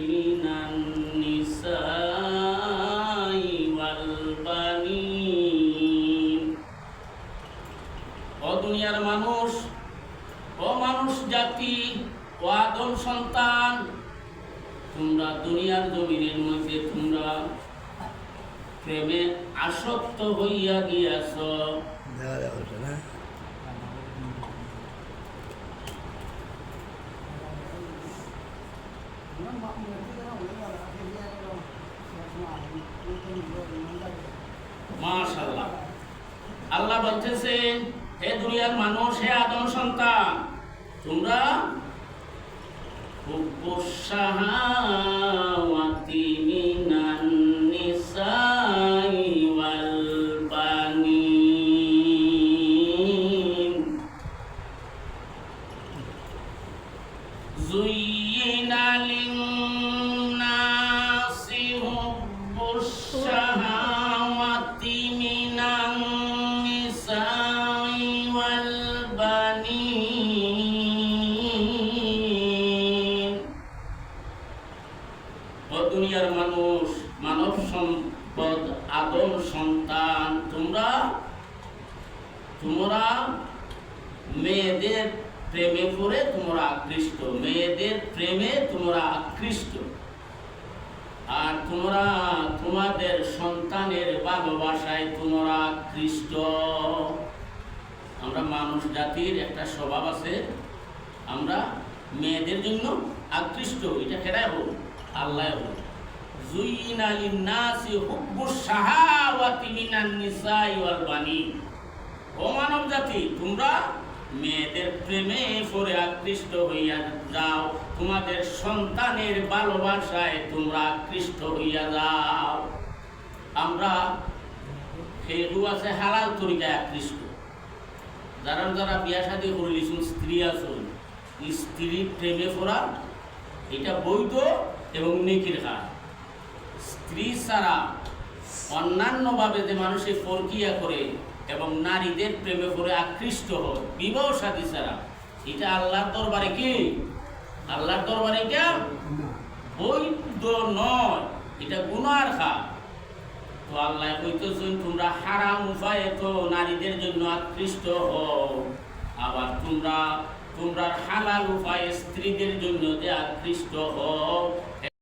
মিনান নিসাই ওয়াল বানিন। ও দুনিয়ার মানুষ, ও মানুষ জাতি, ও আদম সন্তান, তোমরা দুনিয়ার জমিনের মধ্যে তোমরা প্রেমে আসক্ত হইয়া গিয়াছ। মাশাআল্লাহ, আল্লাহ বলতেছেন, হে দুনিয়ার মানুষ, হে আদম সন্তান, তোমরা শাহাওয়াতি মিনান নিসাই ওয়াল বানিন যুয়িনা লিন-নাসি হুব্বুশ শাহাওয়াতি মিনান নিসাই ওয়াল বানিন। ও দুনিয়ার মানুষ, মানব সম্পদ, আদম সন্তান, তোমরা মেয়েদের প্রেমে পড়ে তোমরা আকৃষ্ট, মেয়েদের প্রেমে তোমরা আকৃষ্ট, আর তোমরা তোমাদের সন্তানের ভালোবাসায় তোমরা আকৃষ্ট। আমরা মানুষ জাতির একটা স্বভাব আছে, আমরা মেয়েদের জন্য আকৃষ্ট। এটা কেডায় হোক? আল্লাহ হোক। যুয়িনা লিন-নাসি হুব্বুশ শাহাওয়াতি মিনান নিসাই ওয়াল বানিন। ও মানব জাতি, তোমরা মেয়েদের প্রেমে পড়ে আকৃষ্ট হইয়া যাও, তোমাদের সন্তানের ভালোবাসায় তোমরা আকৃষ্ট হইয়া যাও। আমরা সেগুলো আছে হালাল তরিকায় আকৃষ্ট। যারা যারা বিয়া শাদী করিলিছুন, স্ত্রী আছেন, স্ত্রীর প্রেমে পড়া এটা বৈধ এবং নেকির কাজ। স্ত্রী ছাড়া অন্যান্যভাবে যে মানুষে ফরকিয়া করে এবং নারীদের প্রেমে পড়ে আকৃষ্ট হয় বিবাহ শাদী ছাড়া, এটা আল্লাহর দরবারে কি? আল্লাহর দরবারে এটা বৈধ নয়, এটা গুনার কাজ। তো আল্লাহ কইতেছেন, তোমরা হারাম উপায়ে তো নারীদের জন্য আকৃষ্ট হও, আবার তোমরা হালাল উপায়ে স্ত্রীদের জন্য যে আকৃষ্ট হও,